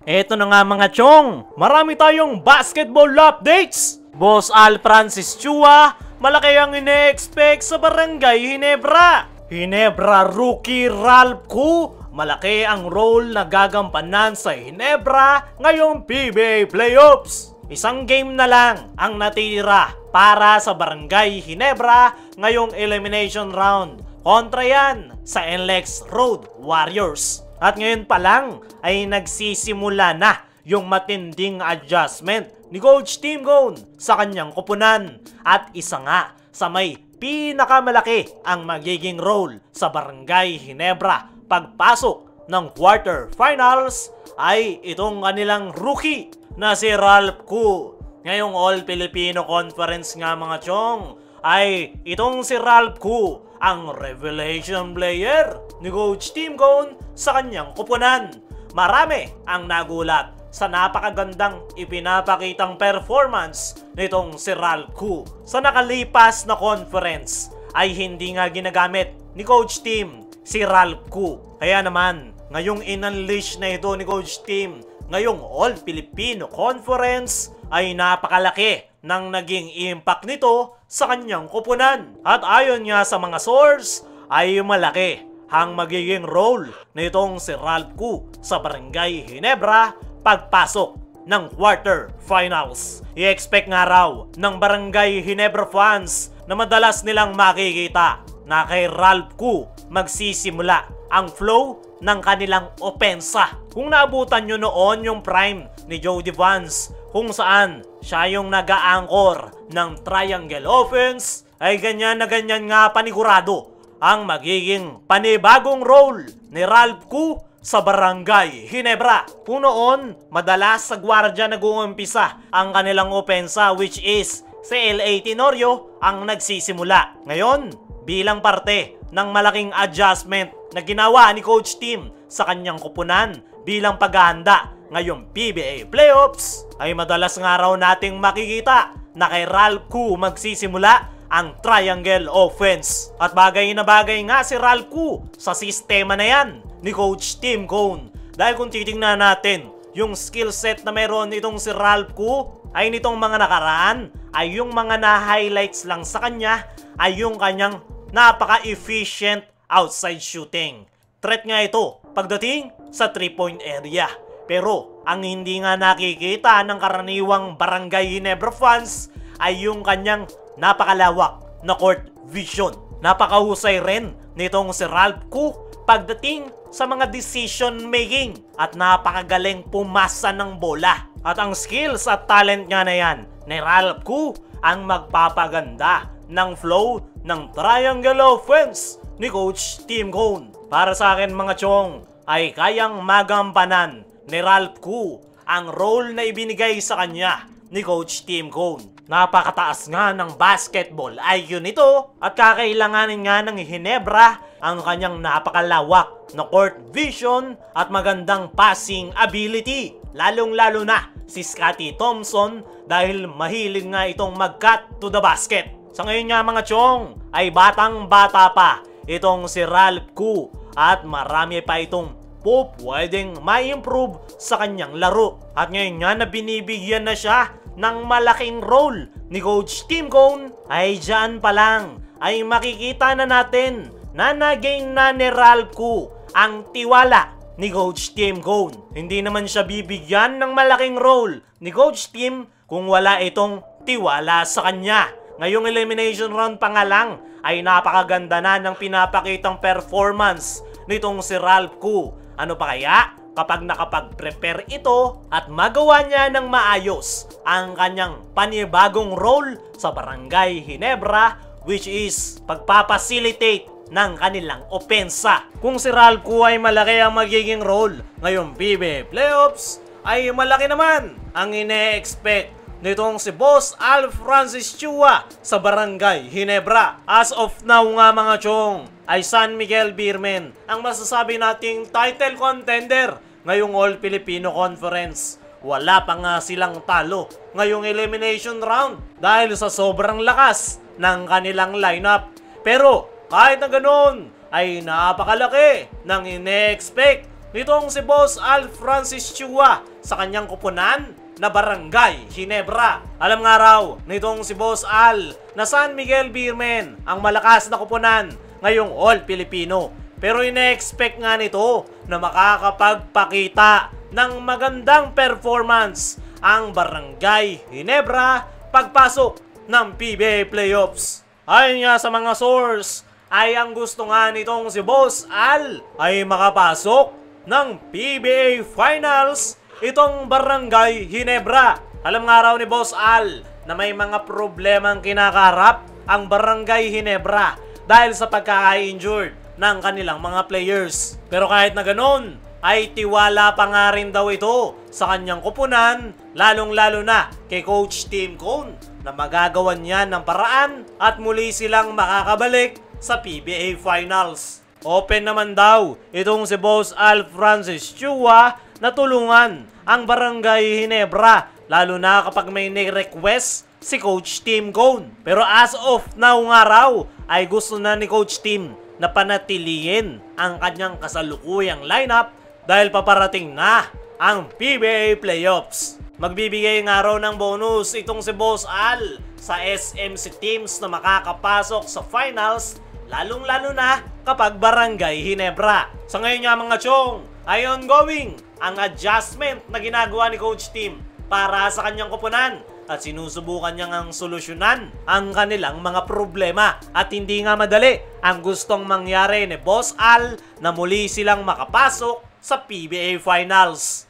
Eto na nga mga chong, marami tayong basketball updates! Boss Al Francis Chua, malaki ang ine-expect sa Barangay Ginebra. Ginebra rookie Ralph Koo, malaki ang role na gagampanan sa Ginebra ngayong PBA Playoffs. Isang game na lang ang natitira para sa Barangay Ginebra ngayong elimination round. Kontra yan sa NLEX Road Warriors. At ngayon pa lang ay nagsisimula na yung matinding adjustment ni Coach Tim Cone sa kanyang koponan. At isa nga sa may pinakamalaki ang magiging role sa Barangay Ginebra pagpasok ng quarterfinals ay itong kanilang rookie na si Ralph Koo. Ngayong All-Filipino Conference nga mga chong ay itong si Ralph Koo ang revelation player ni Coach Tim Cone sa kanyang koponan. Marami ang nagulat sa napakagandang ipinapakitang performance nitong si Ralph Koo. Sa nakalipas na conference ay hindi nga ginagamit ni Coach Tim si Ralph Koo. Kaya naman, ngayong in-unleash na ito ni Coach Tim, ngayong All-Filipino Conference ay napakalaki ng naging impact nito sa kanyang koponan. At ayon nga sa mga source ay malaki ang magiging role nitong si Ralph Koo sa Barangay Ginebra pagpasok ng quarterfinals. I-expect nga raw ng Barangay Ginebra fans na madalas nilang makikita na kay Ralph Koo magsisimula ang flow ng kanilang opensa. Kung naabutan nyo noon yung prime ni Jody Vance kung saan siya yung nag-a-anchor ng triangle offense, ay ganyan na ganyan nga panigurado ang magiging panibagong role ni Ralph Koo sa Barangay Ginebra. Kung noon, madalas sa gwardiya nag-uumpisa ang kanilang opensa, which is si LA Tenorio ang nagsisimula. Ngayon, bilang parte ng malaking adjustment na ginawa ni Coach Tim sa kanyang koponan bilang paghahanda ngayong PBA Playoffs, ay madalas nga raw nating makikita na kay Ralph Koo magsisimula ang triangle offense. At bagay na bagay nga si Ralph Koo sa sistema na yan ni Coach Tim Cone. Dahil kung titingnan natin yung skill set na meron itong si Ralph Koo ay nitong mga nakaraan ay yung mga na-highlights lang sa kanya ay yung kanyang napaka-efficient outside shooting. Threat nga ito pagdating sa 3-point area. Pero ang hindi nga nakikita ng karaniwang Barangay Ginebra fans ay yung kanyang napakalawak na court vision. Napakahusay rin nitong si Ralph Koo pagdating sa mga decision making at napakagaling pumasa ng bola. At ang skills at talent nga na yan ni Ralph Koo ang magpapaganda ng flow ng triangle offense ni Coach Tim Cone. Para sa akin mga chong ay kayang magampanan ni Ralph Koo ang role na ibinigay sa kanya ni Coach Tim Cone. Napakataas nga ng basketball IQ nito at kakailanganin nga ng Ginebra ang kanyang napakalawak na court vision at magandang passing ability. Lalong-lalo na si Scottie Thompson dahil mahilig nga itong mag-cut to the basket. Sa ngayon nga mga chong ay batang-bata pa itong si Ralph Koo at marami pa itong pwedeng ma-improve sa kanyang laro. At ngayon nga na binibigyan na siya ng malaking role ni Coach Tim Cone ay dyan pa lang ay makikita na natin na nagain na ni Ralph Koo ang tiwala ni Coach Tim Cone. Hindi naman siya bibigyan ng malaking role ni Coach Tim kung wala itong tiwala sa kanya. Ngayong elimination round pa nga lang ay napakaganda na ng pinapakitang performance nitong si Ralph Koo. Ano pa kaya kapag nakapag-prepare ito at magawa niya ng maayos ang kanyang panibagong role sa Barangay Ginebra, which is pagpapacilitate ng kanilang opensa. Kung si Ralph Koo ay malaki ang magiging role ngayong PBA Playoffs, ay malaki naman ang ine-expect nitong si Boss Al Francis Chua sa Barangay Ginebra. As of now nga mga chong, ay San Miguel Beermen ang masasabi nating title contender ngayong All-Filipino Conference. Wala pa nga silang talo ngayong elimination round dahil sa sobrang lakas ng kanilang lineup. Pero kahit na ganoon ay napakalaki ng ine-expect nitong si Boss Al Francis Chua sa kanyang kupunan na Barangay Ginebra. Alam nga raw nitong si Boss Al na San Miguel Beermen ang malakas na kupunan ngayong All Filipino. Pero ine-expect nga nito na makakapagpakita ng magandang performance ang Barangay Ginebra pagpasok ng PBA Playoffs. Ayon nga sa mga source, ay ang gusto nga nitong si Boss Al ay makapasok ng PBA Finals itong Barangay Ginebra. Alam nga raw ni Boss Al na may mga problemang kinakaharap ang Barangay Ginebra dahil sa pagka-injured ng kanilang mga players. Pero kahit na ganun, ay tiwala pa nga rin daw ito sa kanyang kupunan, lalong-lalo na kay Coach Tim Cone na magagawan niya ng paraan at muli silang makakabalik sa PBA Finals. Open naman daw itong si Boss Al Francis Chua na tulungan ang Barangay Ginebra, lalo na kapag may ni-request si Coach Tim Cone. Pero as of now nga raw, ay gusto na ni Coach Tim na panatiliin ang kanyang kasalukuyang lineup dahil paparating na ang PBA Playoffs. Magbibigay nga raw ng bonus itong si Boss Al sa SMC teams na makakapasok sa finals, lalong-lalo na kapag Barangay Ginebra. Sa ngayon nga mga chong, ay ongoing ang adjustment na ginagawa ni Coach Tim para sa kanyang kupunan at sinusubukan niyang ang solusyonan ang kanilang mga problema. At hindi nga madali ang gustong mangyari ni Boss Al na muli silang makapasok sa PBA Finals.